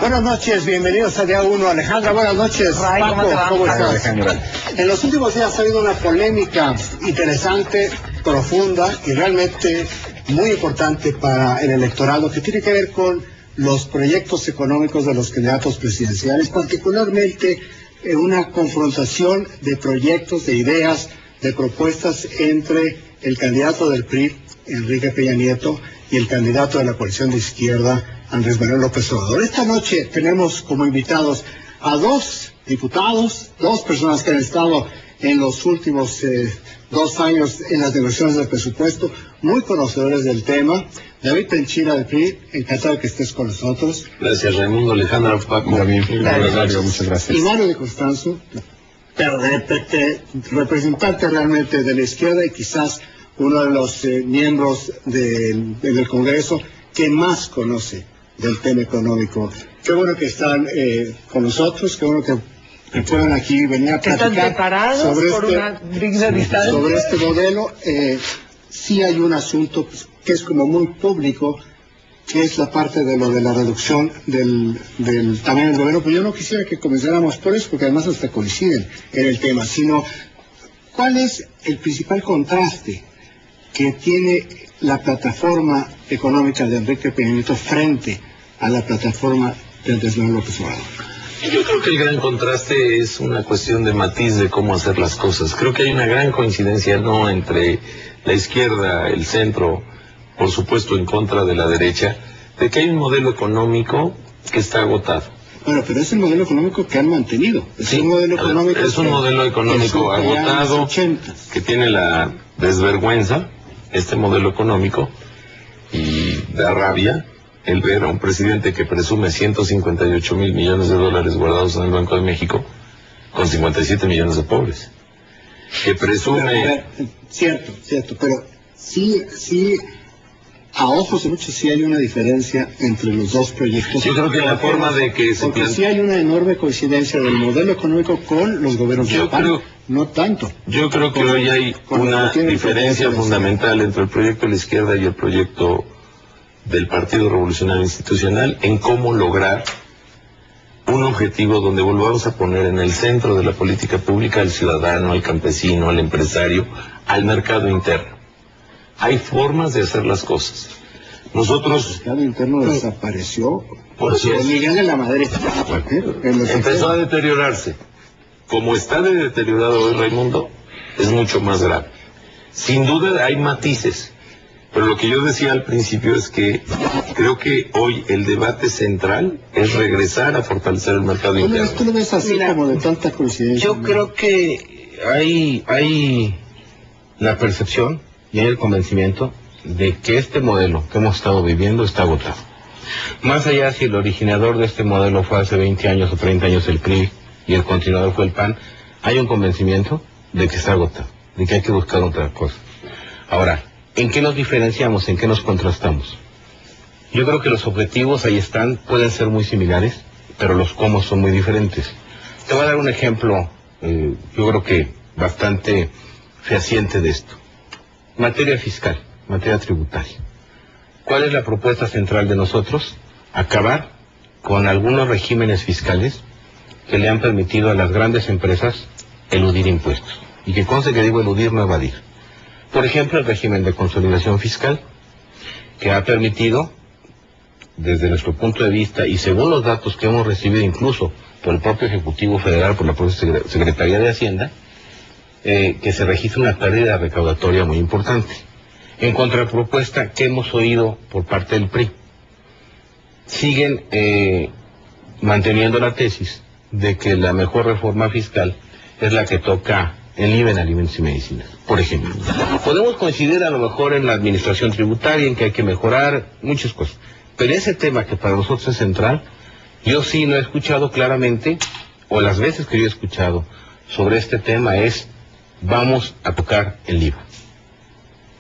Buenas noches, bienvenidos a Día 1. Alejandra, buenas noches. Ray, Paco, ¿cómo estás? Alejandra. En los últimos días ha habido una polémica interesante, profunda y realmente muy importante para el electorado que tiene que ver con los proyectos económicos de los candidatos presidenciales, particularmente una confrontación de proyectos, de ideas, de propuestas entre el candidato del PRI, Enrique Peña Nieto, y el candidato de la coalición de izquierda, Andrés Manuel López Obrador. Esta noche tenemos como invitados a dos diputados, dos personas que han estado en los últimos 2 años en las negociaciones del presupuesto, muy conocedores del tema. David Penchina del PRI, encantado de que estés con nosotros. Gracias, Raimundo, Alejandra, Paco. Muchas gracias. Y Mario de Constanzo, representante realmente de la izquierda y quizás uno de los miembros del Congreso que más conoce del tema económico. Qué bueno que están con nosotros, qué bueno que puedan aquí venir a platicar. ¿Están preparados sobre por una digna distancia? Sobre este modelo. Sí hay un asunto que es como muy público, que es la parte de lo de la reducción del tamaño del gobierno, pero yo no quisiera que comenzáramos por eso, porque además hasta coinciden en el tema, sino ¿cuál es el principal contraste que tiene la plataforma económica de Enrique Peña Nieto frente a la plataforma de Andrés Manuel López Obrador? Yo creo que el gran contraste es una cuestión de matiz de cómo hacer las cosas. Creo que hay una gran coincidencia, no entre la izquierda, el centro, por supuesto en contra de la derecha, de que hay un modelo económico que está agotado. Bueno, pero es el modelo económico que han mantenido. Es un modelo económico agotado, que tiene la desvergüenza, este modelo económico, y da rabia el ver a un presidente que presume 158 mil millones de dólares guardados en el Banco de México con 57 millones de pobres. Que presume... Cierto, pero sí, a ojos de muchos sí hay una diferencia entre los dos proyectos. Yo creo que la forma de que se porque sí hay una enorme coincidencia del modelo económico con los gobiernos de PAN, no tanto. Yo creo que hoy hay una diferencia fundamental entre el proyecto de la izquierda y el proyecto del Partido Revolucionario Institucional en cómo lograr un objetivo donde volvamos a poner en el centro de la política pública al ciudadano, al campesino, al empresario, al mercado interno. Hay formas de hacer las cosas. Nosotros... El mercado interno desapareció por Miguel de la Madrid. Empezó a deteriorarse. Como está deteriorado hoy, Raimundo, es mucho más grave. Sin duda hay matices. Pero lo que yo decía al principio es que creo que hoy el debate central es regresar a fortalecer el mercado interno. ¿Tú lo ves así? Mira, como de tanta coincidencia? Yo creo que hay la percepción y hay el convencimiento de que este modelo que hemos estado viviendo está agotado. Más allá si el originador de este modelo fue hace 20 años o 30 años el PRI y el continuador fue el PAN, hay un convencimiento de que está agotado, de que hay que buscar otra cosa. Ahora, ¿en qué nos diferenciamos? ¿En qué nos contrastamos? Yo creo que los objetivos ahí están, pueden ser muy similares, pero los cómo son muy diferentes. Te voy a dar un ejemplo, yo creo que bastante fehaciente de esto. Materia fiscal, materia tributaria. ¿Cuál es la propuesta central de nosotros? Acabar con algunos regímenes fiscales que le han permitido a las grandes empresas eludir impuestos. Y que conste que digo eludir, no evadir. Por ejemplo, el régimen de consolidación fiscal, que ha permitido, desde nuestro punto de vista, y según los datos que hemos recibido incluso por el propio Ejecutivo Federal, por la propia Secretaría de Hacienda, que se registra una pérdida recaudatoria muy importante. En contrapropuesta, ¿qué hemos oído por parte del PRI? Siguen manteniendo la tesis de que la mejor reforma fiscal es la que toca el IVA en alimentos y medicinas, por ejemplo. Podemos coincidir a lo mejor en la administración tributaria, en que hay que mejorar muchas cosas, pero ese tema que para nosotros es central, yo sí no he escuchado claramente, o las veces que yo he escuchado sobre este tema es, vamos a tocar el IVA.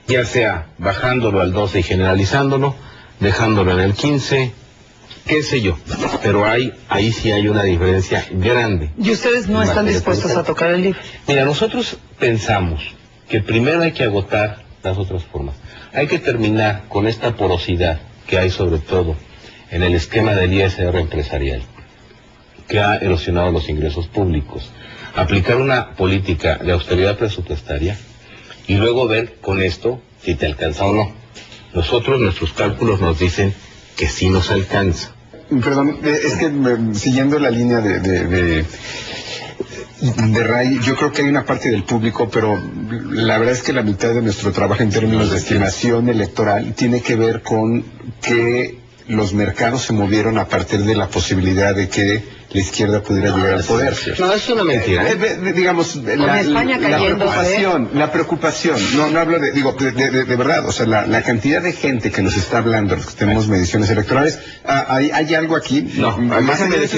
Ya sea bajándolo al 12 y generalizándolo, dejándolo en el 15, qué sé yo, pero ahí sí hay una diferencia grande. ¿Y ustedes no están dispuestos a tocar el IVA? Mira, nosotros pensamos que primero hay que agotar las otras formas. Hay que terminar con esta porosidad que hay sobre todo en el esquema del ISR empresarial, que ha erosionado los ingresos públicos. Aplicar una política de austeridad presupuestaria y luego ver con esto si te alcanza o no. Nuestros cálculos nos dicen que sí nos alcanza. Perdón, es que siguiendo la línea de Ray, yo creo que hay una parte del público, pero la verdad es que la mitad de nuestro trabajo en términos de estimación electoral tiene que ver con que los mercados se movieron a partir de la posibilidad de que la izquierda pudiera llegar al poder. No, es una mentira. Digamos, la preocupación, no hablo de verdad, o sea, la cantidad de gente que nos está hablando, los que tenemos mediciones electorales, hay algo aquí, más allá de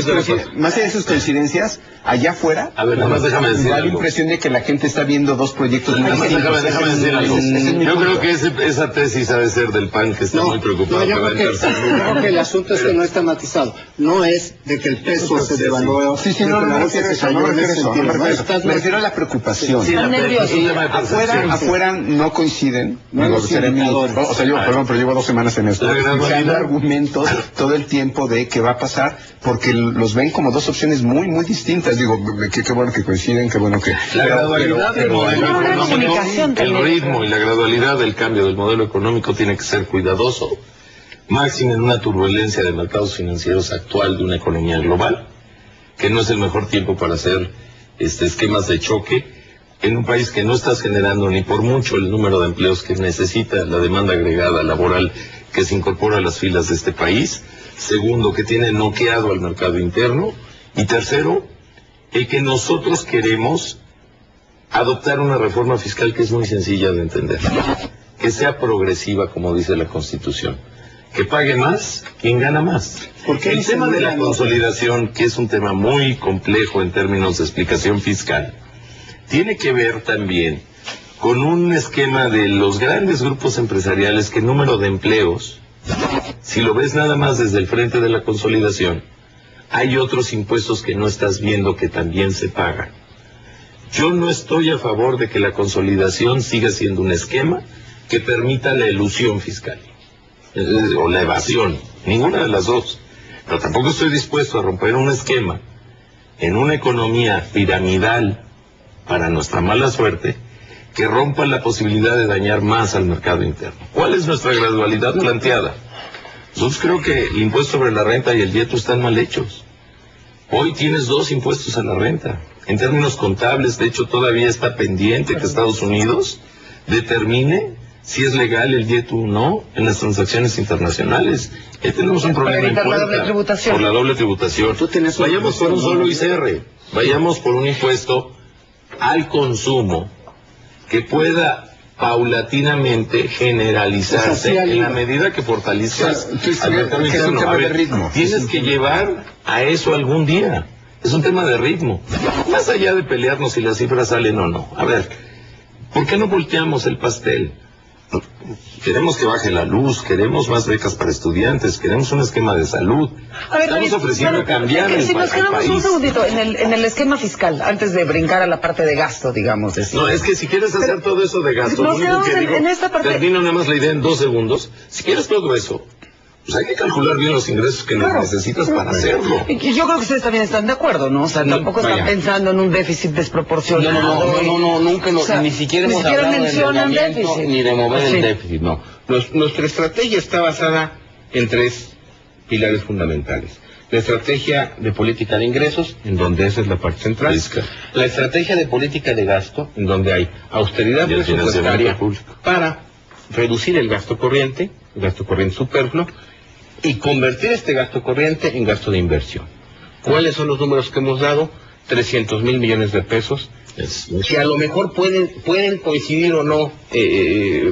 sus coincidencias, allá afuera, a ver, nada más déjame decir da la algo. impresión de que la gente está viendo dos proyectos muy distintos. Déjame decir algo. Yo creo que esa tesis ha de ser del PAN, que está muy preocupado. Yo creo que el asunto es que no está matizado. No es de que el peso se devaluó. Me refiero a la preocupación. Afuera no coinciden. O sea, pero llevo 2 semanas en esto. Escuchando argumentos todo el tiempo de qué va a pasar, porque los ven como dos opciones muy, muy distintas. Digo, qué bueno que coinciden, qué bueno que... La gradualidad del modelo económico, el ritmo y la gradualidad del cambio del modelo económico tiene que ser cuidadoso. Máximo en una turbulencia de mercados financieros actual de una economía global, que no es el mejor tiempo para hacer esquemas de choque en un país que no estás generando ni por mucho el número de empleos que necesita la demanda agregada laboral que se incorpora a las filas de este país. Segundo, que tiene noqueado al mercado interno. Y tercero, el que nosotros queremos adoptar una reforma fiscal que es muy sencilla de entender, que sea progresiva, como dice la Constitución, que pague más quien gana más. Porque el tema de la consolidación, que es un tema muy complejo en términos de explicación fiscal, tiene que ver también con un esquema de los grandes grupos empresariales, que el número de empleos, si lo ves nada más desde el frente de la consolidación, hay otros impuestos que no estás viendo que también se pagan. Yo no estoy a favor de que la consolidación siga siendo un esquema que permita la elusión fiscal o la evasión, ninguna de las dos. Pero tampoco estoy dispuesto a romper un esquema en una economía piramidal, para nuestra mala suerte, que rompa la posibilidad de dañar más al mercado interno. ¿Cuál es nuestra gradualidad planteada? Nosotros creo que el impuesto sobre la renta y el IETU están mal hechos. Hoy tienes 2 impuestos a la renta. En términos contables, de hecho, todavía está pendiente que Estados Unidos determine si es legal el IETU o no en las transacciones internacionales. Ahí tenemos un problema en la doble tributación. Por la doble tributación. Vayamos por un solo ICR, vayamos por un impuesto al consumo que pueda paulatinamente generalizarse en la medida que fortalezcas al mercado interno. A ver, tienes que llevar a eso algún día. Es un tema de ritmo. Más allá de pelearnos si las cifras salen o no. A ver, ¿por qué no volteamos el pastel? Queremos que baje la luz, queremos más becas para estudiantes, queremos un esquema de salud. A ver, estamos ofreciendo cambiar el país. Si nos quedamos un segundito en el esquema fiscal, antes de brincar a la parte de gasto, digamos. No, es que si quieres hacer todo eso de gasto, lo único que digo, termino nada más la idea en 2 segundos. Si quieres todo eso, pues hay que calcular bien los ingresos que necesitas para hacerlo. Yo creo que ustedes también están de acuerdo, ¿no? O sea, tampoco están pensando en un déficit desproporcionado. No, nunca, o sea, ni siquiera hemos hablado de endeudamiento ni de mover el déficit, no. Nuestra estrategia está basada en 3 pilares fundamentales. La estrategia de política de ingresos, en donde esa es la parte central. La estrategia de política de gasto, en donde hay austeridad presupuestaria para reducir el gasto corriente superfluo, y convertir este gasto corriente en gasto de inversión. ¿Cuáles son los números que hemos dado? 300,000 millones de pesos, que a lo mejor pueden coincidir o no,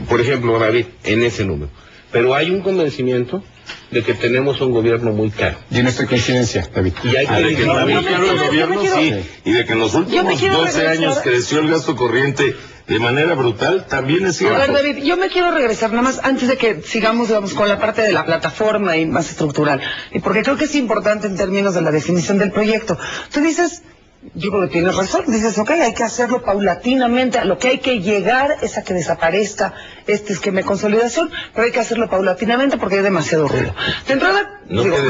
por ejemplo, David, en ese número. Pero hay un convencimiento de que tenemos un gobierno muy caro. Y en esta coincidencia, David. Y hay que decir, muy caro el gobierno, sí. Y de que en los últimos 12 años creció el gasto corriente de manera brutal, también es cierto. A ver, David, yo me quiero regresar nada más antes de que sigamos, digamos, con la parte de la plataforma y más estructural, y porque creo que es importante en términos de la definición del proyecto. Tú dices yo creo que tienes razón. Dices, ok, hay que hacerlo paulatinamente. A lo que hay que llegar es a que desaparezca este esquema de consolidación, pero hay que hacerlo paulatinamente porque hay demasiado ruido. De entrada,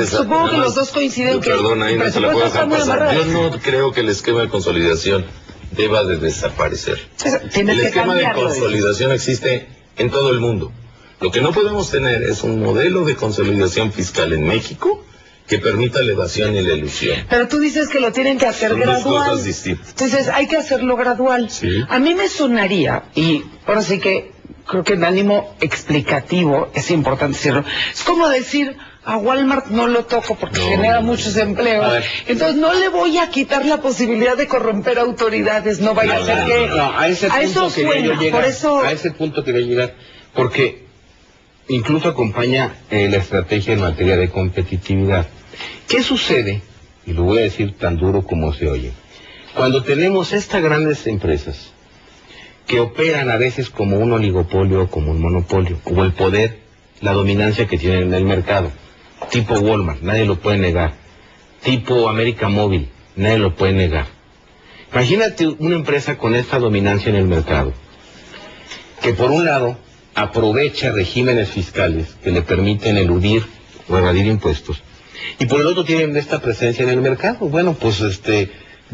supongo que los dos coinciden que perdona, ahí no se la puedo dejar pasar. Yo no creo que el esquema de consolidación deba de desaparecer. El esquema de consolidación existe en todo el mundo. Lo que no podemos tener es un modelo de consolidación fiscal en México que permita la evasión y la elusión. Pero tú dices que lo tienen que hacer gradual. Son dos cosas distintas. Entonces hay que hacerlo gradual. Sí. A mí me sonaría, y ahora sí que creo que en ánimo explicativo es importante decirlo, es como decir, a Walmart no lo toco porque genera muchos empleos, entonces no le voy a quitar la posibilidad de corromper autoridades, no vaya a ser que... No, a ese punto quería yo llegar, a ese punto quería llegar, porque incluso acompaña la estrategia en materia de competitividad. ¿Qué sucede? Y lo voy a decir tan duro como se oye. Cuando tenemos estas grandes empresas que operan a veces como un oligopolio o como un monopolio, o el poder, la dominancia que tienen en el mercado, tipo Walmart, nadie lo puede negar, tipo América Móvil, nadie lo puede negar. Imagínate una empresa con esta dominancia en el mercado, que por un lado aprovecha regímenes fiscales que le permiten eludir o evadir impuestos, y por el otro tienen esta presencia en el mercado. Bueno, pues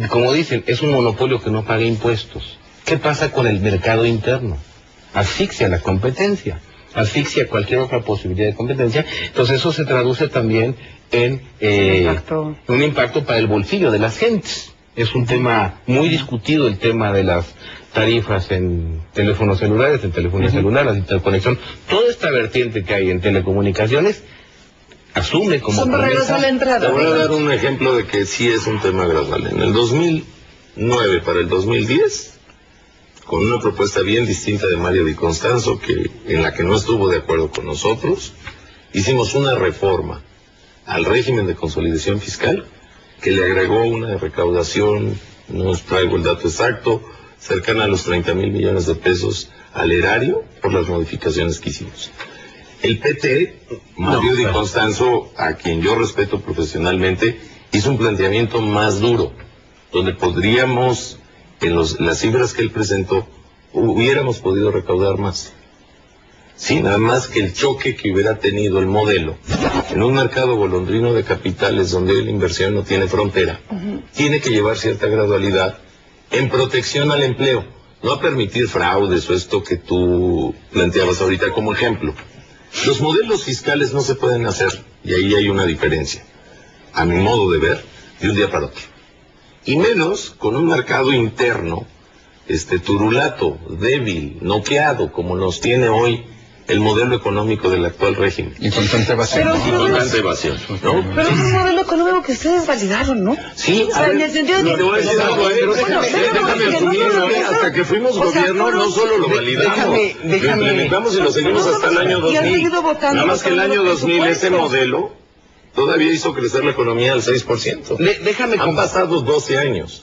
como dicen, es un monopolio que no paga impuestos. ¿Qué pasa con el mercado interno? Asfixia la competencia, asfixia cualquier otra posibilidad de competencia. Entonces eso se traduce también en un impacto para el bolsillo de las gentes. Es un tema muy discutido, el tema de las tarifas en teléfonos celulares, en telefonía celular, la interconexión. Toda esta vertiente que hay en telecomunicaciones asume como promesa. Te voy a dar un ejemplo de que sí es un tema gradual. En el 2009 para el 2010, con una propuesta bien distinta de Mario Di Constanzo, en la que no estuvo de acuerdo con nosotros, hicimos una reforma al régimen de consolidación fiscal que le agregó una recaudación, no os traigo el dato exacto, cercana a los 30,000 millones de pesos al erario por las modificaciones que hicimos. El PT, Mario Di Constanzo, a quien yo respeto profesionalmente, hizo un planteamiento más duro, donde podríamos, en las cifras que él presentó, hubiéramos podido recaudar más. Sí, nada más que el choque que hubiera tenido el modelo en un mercado golondrino de capitales donde la inversión no tiene frontera, tiene que llevar cierta gradualidad en protección al empleo, no a permitir fraudes o esto que tú planteabas ahorita como ejemplo. Los modelos fiscales no se pueden hacer, y ahí hay una diferencia, a mi modo de ver, de un día para otro. Y menos con un mercado interno, turulato, débil, noqueado, como nos tiene hoy el modelo económico del actual régimen. Y con tanta evasión. Con tanta evasión, ¿no? Pero es un modelo económico que ustedes validaron, ¿no? Sí, o sea, en el sentido de que... te voy a decir algo, déjame asumirlo, hasta que fuimos gobierno no solo lo validamos, lo implementamos y lo seguimos hasta el año 2000. Nada más que el año 2000 ese modelo todavía hizo crecer la economía al 6%. Han pasado 12 años.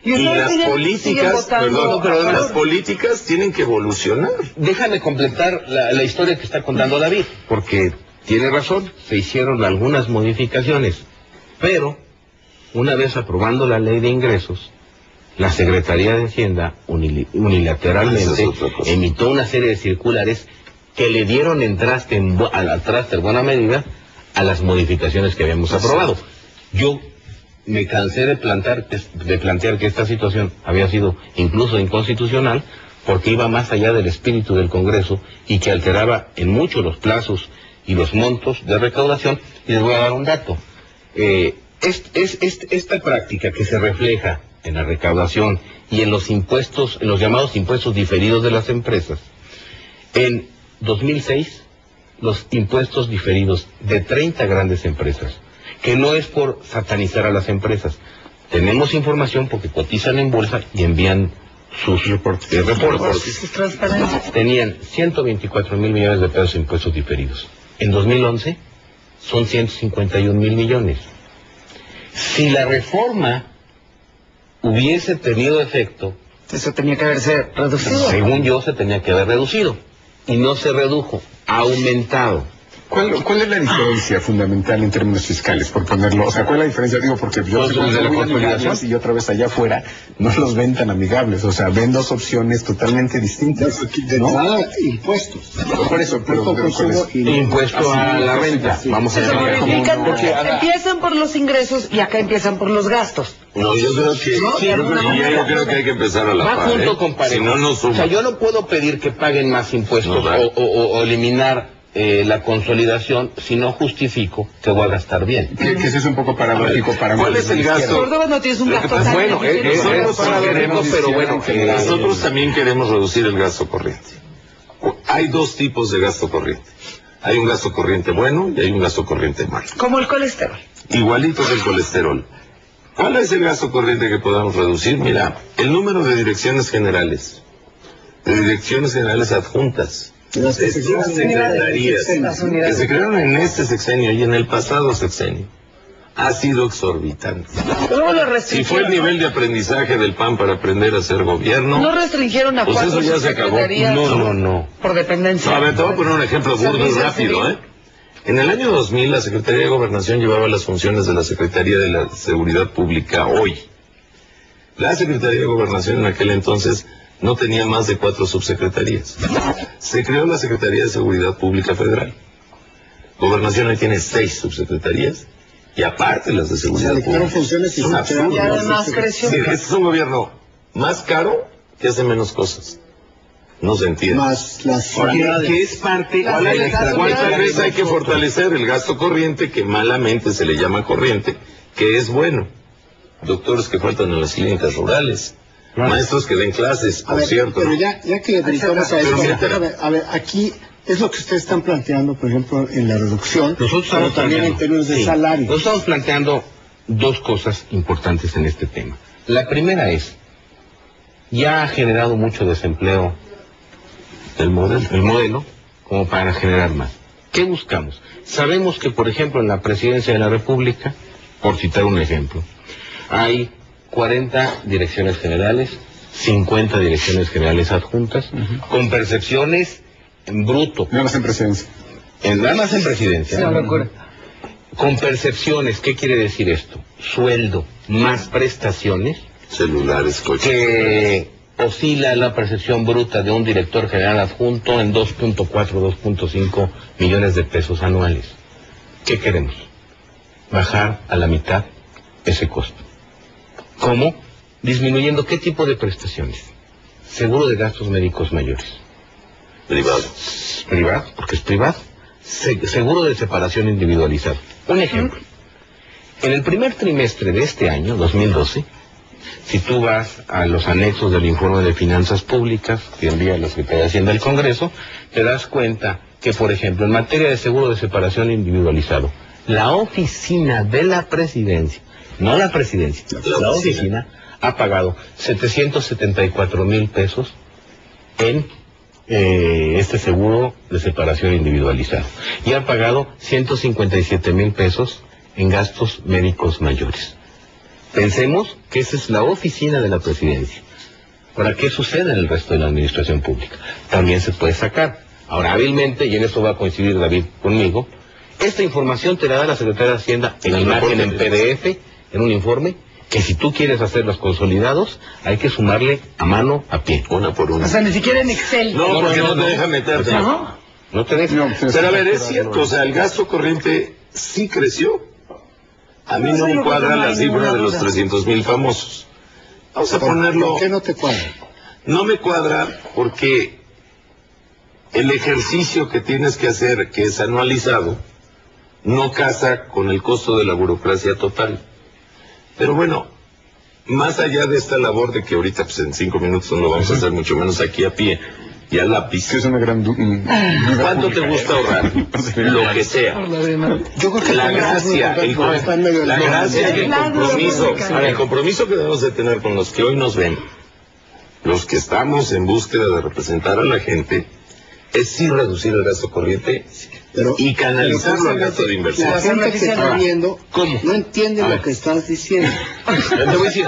Y las políticas, las políticas tienen que evolucionar. Déjame completar la historia que está contando David, porque tiene razón, se hicieron algunas modificaciones, pero una vez aprobando la ley de ingresos, la Secretaría de Hacienda unilateralmente emitió una serie de circulares que le dieron al traste en buena medida a las modificaciones que habíamos aprobado. Yo me cansé de plantear que esta situación había sido incluso inconstitucional porque iba más allá del espíritu del Congreso y que alteraba en mucho los plazos y los montos de recaudación. Y les voy a dar un dato. Esta práctica que se refleja en la recaudación y en los impuestos, en los llamados impuestos diferidos de las empresas, en 2006 los impuestos diferidos de 30 grandes empresas, que no es por satanizar a las empresas. Tenemos información porque cotizan en bolsa y envían sus reportes. Tenían 124,000 millones de pesos de impuestos diferidos. En 2011 son 151,000 millones. Si la reforma hubiese tenido efecto, eso tenía que haberse reducido. Según yo, se tenía que haber reducido. Y no se redujo, ha aumentado. ¿Cuál es la diferencia fundamental en términos fiscales, por ponerlo? O sea, ¿cuál es la diferencia? Digo, porque yo sé de la consolidación y otra vez allá afuera no los ven tan amigables. O sea, ven dos opciones totalmente distintas. De entrada, impuestos. Por eso, impuesto a la renta. Vamos a ver empiezan por los ingresos y acá empiezan por los gastos. No, yo creo que yo creo que hay que empezar a la par. Junto con si no, no suma. O sea, yo no puedo pedir que paguen más impuestos o eliminar la consolidación si no justifico que voy a gastar bien. Que eso es un poco paradójico para ¿Cuál es el gasto? Córdoba no tienes un gasto tan bueno, pero bueno, nosotros también queremos reducir el gasto corriente. Hay dos tipos de gasto corriente. Hay un gasto corriente bueno y hay un gasto corriente malo. Como el colesterol. Igualito que el colesterol. ¿Cuál es el gasto corriente que podamos reducir? Mira, el número de direcciones generales adjuntas, de secretarías que se crearon en este sexenio y en el pasado sexenio, ha sido exorbitante. Si fue el nivel de aprendizaje del PAN para aprender a ser gobierno, no restringieron a pues eso ya se acabó. No. Por dependencia. A ver, te voy a poner un ejemplo burdo y rápido, En el año 2000, la Secretaría de Gobernación llevaba las funciones de la Secretaría de la Seguridad Pública hoy. La Secretaría de Gobernación en aquel entonces no tenía más de 4 subsecretarías. Se creó la Secretaría de Seguridad Pública Federal. Gobernación hoy tiene 6 subsecretarías y aparte las de Seguridad Pública. Funciones y además creció. Sí, este es un gobierno más caro que hace menos cosas. No se entiende. Más las que es parte. ¿Cuántas veces hay que fortalecer el gasto corriente, que malamente se le llama corriente, que es bueno? Doctores que faltan en las clínicas rurales, maestros que den clases, por cierto. Pero ya que dedicamos a esto, a ver, aquí es lo que ustedes están planteando, por ejemplo, en la reducción, pero también en términos de salario. Nosotros estamos planteando dos cosas importantes en este tema. La primera es, ya ha generado mucho desempleo el modelo como para generar más. ¿Qué buscamos? Sabemos que, por ejemplo, en la Presidencia de la República, por citar un ejemplo, hay 40 direcciones generales, 50 direcciones generales adjuntas, con percepciones en bruto. Nada más en presidencia. Nada más en presidencia. No, locura. Con percepciones, ¿qué quiere decir esto? Sueldo más prestaciones. Celulares, coches. Que oscila la percepción bruta de un director general adjunto en 2.4, 2.5 millones de pesos anuales. ¿Qué queremos? Bajar a la mitad ese costo. ¿Cómo? Disminuyendo ¿qué tipo de prestaciones? Seguro de gastos médicos mayores. Privado, porque es privado. Seguro de separación individualizado. Un ejemplo. En el primer trimestre de este año, 2012, si tú vas a los anexos del informe de finanzas públicas que envía la Secretaría de Hacienda al Congreso, te das cuenta que, por ejemplo, en materia de seguro de separación individualizado, la oficina de la presidencia, no la presidencia, la oficina ha pagado 774,000 pesos en este seguro de separación individualizado y ha pagado 157,000 pesos en gastos médicos mayores. Pensemos que esa es la oficina de la presidencia. ¿Para qué sucede en el resto de la administración pública? También se puede sacar. Ahora, hábilmente, y en eso va a coincidir David conmigo, esta información te la da la Secretaría de Hacienda en imagen, en PDF, en un informe, que si tú quieres hacer los consolidados, hay que sumarle a mano, a pie. Una por una. O sea, ni siquiera en Excel. No, porque no te deja meterte. No te deja. Pero a ver, es cierto, o sea, el gasto corriente sí creció. A mí no me cuadra la cifra de los 300,000 famosos. Vamos a ponerlo... ¿Por qué no te cuadra? No me cuadra porque el ejercicio que tienes que hacer, que es anualizado, no casa con el costo de la burocracia total. Pero bueno, más allá de esta labor de que ahorita pues en 5 minutos no lo vamos a hacer, mucho menos aquí a pie y a lápiz. Es una gran ¿Cuánto te gusta ahorrar? Lo que sea. Yo creo que la gracia y el compromiso que debemos de tener con los que hoy nos ven, los que estamos en búsqueda de representar a la gente, es sí reducir el gasto corriente y canalizarlo al gasto de inversión. La gente que está viendo no entiende lo que estás diciendo. Te voy a decir,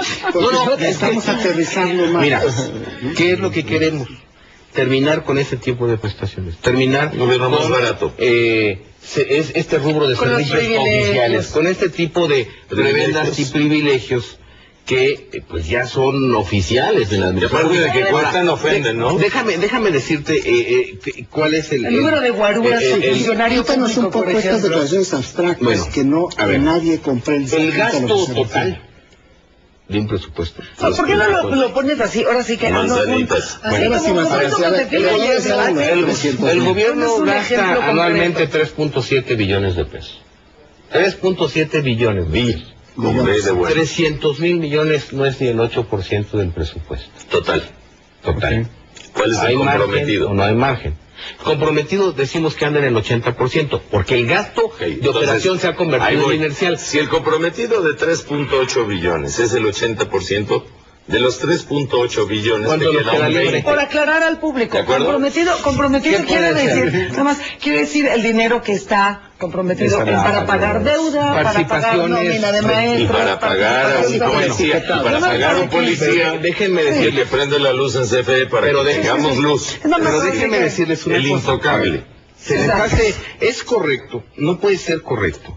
estamos aterrizando más. Mira, ¿qué es lo que queremos? Terminar con ese tipo de prestaciones. Terminar gobierno más barato. es este rubro de Con los servicios privilegios. oficiales, con este tipo de prebendas y privilegios que pues ya son oficiales de la Y aparte de que cuestan, ofenden, ¿no? Déjame decirte cuál es el número de guaruras y funcionarios Cuéntanos un públicos, poco por estas ejemplo. declaraciones abstractas Bueno, que no a ver. que nadie comprende. el gasto a lo que se total refiere. de un presupuesto. ¿Por qué no lo pones así? Ahora sí que Manzanitas. así Bueno, como sí, un manzanitas. poquito que te El fijas valor en es el algo, debate. el- El 300,000. gobierno Pones un ejemplo gasta concreto. anualmente 3.7 billones de pesos. 3.7 billones. Con B de bueno. 300,000 millones no es ni el 8% del presupuesto. Total. Total. ¿Cuál es ¿Hay el margen comprometido? o no hay margen? Comprometido decimos que anda en el 80%, porque el gasto Ok, de entonces, operación se ha ahí convertido voy. en inercial. Si el comprometido de 3.8 billones es el 80%, de los 3.8 billones te ¿Cuánto nos queda queda un libre? 20. Por aclarar al público, ¿De acuerdo? comprometido ¿Qué quiere puede ser? decir, nada más, quiere decir el dinero que está comprometido Esa para pagar deuda, para pagar participaciones, nómina de maestros, Y para pagar a un participaciones. policía, y para pagar a un policía, Déjenme que decirle, le prende la luz en CFE para Pero que de- tengamos luz. No, pero no, déjenme no, decirles una El cosa. intocable. Se les Exacto. hace, es correcto, no puede ser correcto,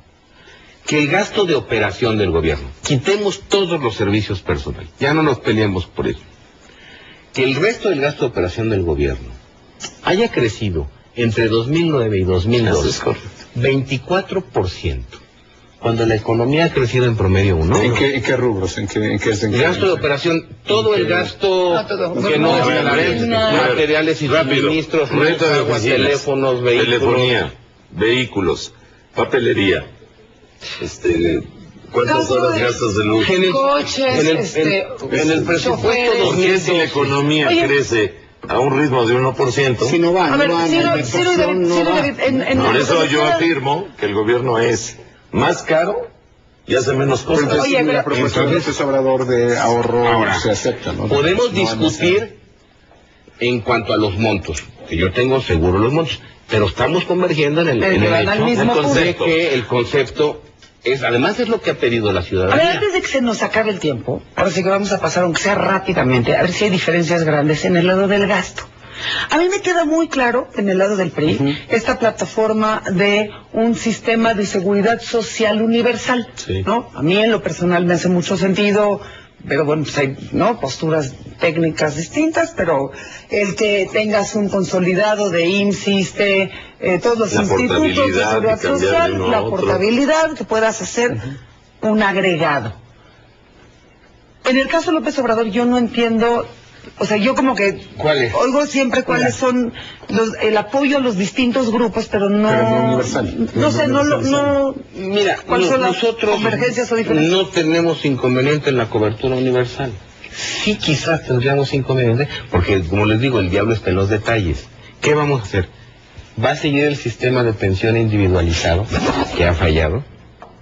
que el gasto de operación del gobierno, quitemos todos los servicios personales, ya no nos peleemos por eso, que el resto del gasto de operación del gobierno haya crecido entre 2009 y Eso 2012 es correcto. 24%, cuando la economía ha crecido en promedio 1%. ¿En qué rubros? ¿En qué es El gasto de operación, todo el gasto Ah, todo. que no es No, salario, no. materiales y Rápido. suministros, Renta de agua, oficinas, teléfonos, vehículos. telefonía, vehículos, papelería. ¿Cuántas Gasto horas de- gastas de luz? En el, Coches, en el presupuesto choferes. ¿Por qué si la economía Oye. crece a un ritmo de 1%? Si no va, A ver, no va, Ciro, la Ciro y inversión David, no Ciro y va. David, en Por la eso yo economía- afirmo que el gobierno es más caro y hace menos Pero cosas. entonces, Oye, la pero- propuesta de López Obrador de ahorro Ahora, se acepta, ¿no? podemos No van a discutir en cuanto a los montos, que yo tengo seguro los montos, pero estamos convergiendo en el Van al hecho mismo de concepto. que el concepto es, además es lo que ha pedido la A ver, ciudadanía. antes de que se nos acabe el tiempo, ahora sí que vamos a pasar, aunque sea rápidamente, a ver si hay diferencias grandes en el lado del gasto. A mí me queda muy claro, en el lado del PRI, esta plataforma de un sistema de seguridad social universal, Sí. ¿no? A mí en lo personal me hace mucho sentido, pero bueno, pues hay, ¿no?, posturas técnicas distintas, pero el que tengas un consolidado de IMSS, ISSSTE, todos los La institutos de portabilidad, seguridad de cambiar de social, uno a la otro. portabilidad, que puedas hacer un agregado. En el caso de López Obrador yo no entiendo, o sea, yo como que ¿Cuál es? oigo siempre cuáles son el apoyo a los distintos grupos, pero no... Pero no universal. No sé, no... Mira, ¿Cuáles son las nosotros convergencias o diferencias? no tenemos inconveniente en la cobertura universal. Sí, quizás tendríamos inconveniente, porque como les digo, el diablo está en los detalles. ¿Qué vamos a hacer? ¿Va a seguir el sistema de pensión individualizado que ha fallado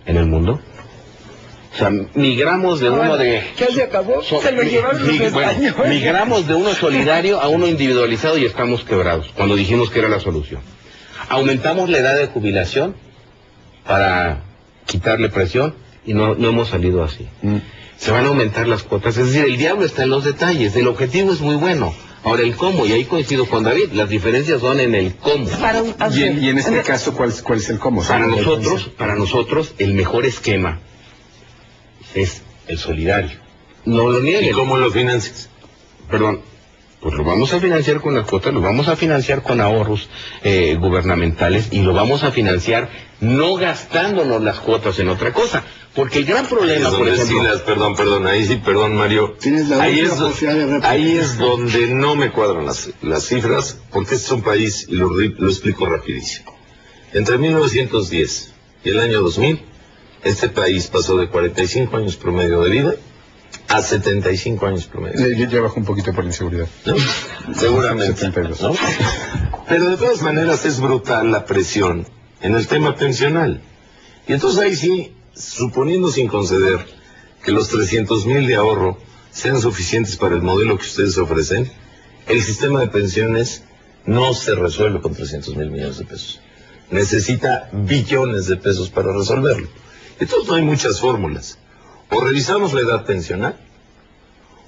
en el mundo? O sea, migramos de uno de... ¿Ya se acabó? So- Se lo llevaron los bueno, españoles. migramos de uno solidario a uno individualizado y estamos quebrados, cuando dijimos que era la solución. Aumentamos la edad de jubilación para quitarle presión y no hemos salido así. Se van a aumentar las cuotas, es decir, el diablo está en los detalles, el objetivo es muy bueno. Ahora el cómo, y ahí coincido con David, las diferencias son en el cómo. Y en este caso, ¿cuál es el cómo? Para nosotros, el mejor esquema es el solidario. No lo ¿Y nieguen. cómo lo financias? Perdón, pues lo vamos a financiar con las cuotas, lo vamos a financiar con ahorros gubernamentales y lo vamos a financiar no gastándonos las cuotas en otra cosa. Porque el gran problema, por ejemplo... Perdón, Mario. Tienes la Ahí última es, posibilidad de réplica. ahí es donde no me cuadran las cifras, porque este es un país, y lo explico rapidísimo. Entre 1910 y el año 2000, este país pasó de 45 años promedio de vida a 75 años promedio. Ya bajó un poquito por la inseguridad. ¿No? Seguramente. 72. ¿No? Pero de todas maneras es brutal la presión en el tema pensional. Y entonces ahí sí, suponiendo sin conceder que los 300,000 de ahorro sean suficientes para el modelo que ustedes ofrecen, el sistema de pensiones no se resuelve con 300,000 millones de pesos. Necesita billones de pesos para resolverlo. Entonces no hay muchas fórmulas. O revisamos la edad pensional,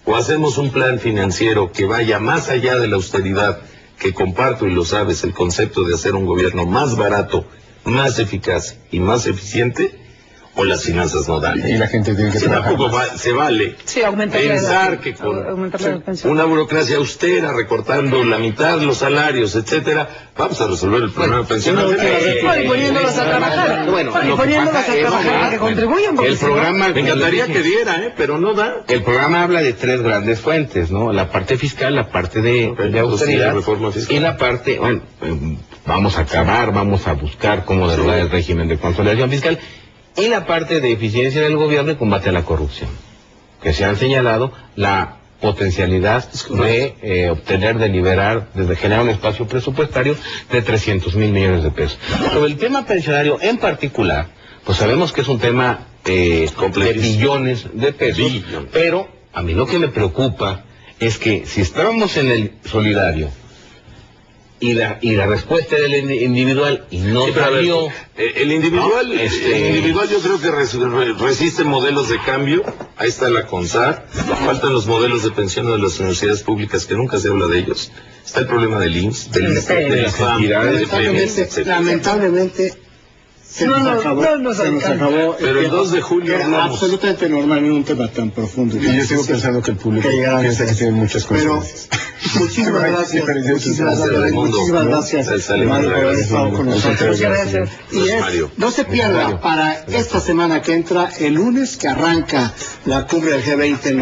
o hacemos un plan financiero que vaya más allá de la austeridad, que comparto y lo sabes, el concepto de hacer un gobierno más barato más eficaz y más eficiente, o las finanzas no dan. Y la gente tiene que trabajar Tampoco más. se vale pensar que con una burocracia austera, recortando la mitad los salarios, etcétera, vamos a resolver el problema pensional. Y poniéndolos a trabajar. Y poniéndolos a trabajar para que contribuyan. El programa... Me encantaría que diera, pero no da. El programa habla de tres grandes fuentes, ¿no? La parte fiscal, la parte de austeridad, reforma fiscal. y la parte, bueno, vamos a buscar cómo derogar el régimen de consolidación fiscal, y la parte de eficiencia del gobierno y combate a la corrupción, que se han señalado la potencialidad de obtener, de liberar, de generar un espacio presupuestario de 300,000 millones de pesos. Sobre el tema pensionario en particular, pues sabemos que es un tema de billones de pesos, pero a mí lo que me preocupa es que si estábamos en el solidario y la respuesta del individual y no salió. El individual, yo creo que resiste modelos de cambio. Ahí está la CONSAR, faltan los modelos de pensión de las universidades públicas, que nunca se habla de ellos. Está el problema del IMSS, de las entidades. Lamentablemente se nos acabó. Pero el 2 de julio era absolutamente normal en un tema tan profundo. Y yo sigo pensando que el público piensa que tiene muchas cosas. Muchísimas gracias. Muchísimas gracias, Mario, por haber estado con nosotros. Y no se pierda para esta semana que entra, el lunes, que arranca la cumbre del G20 en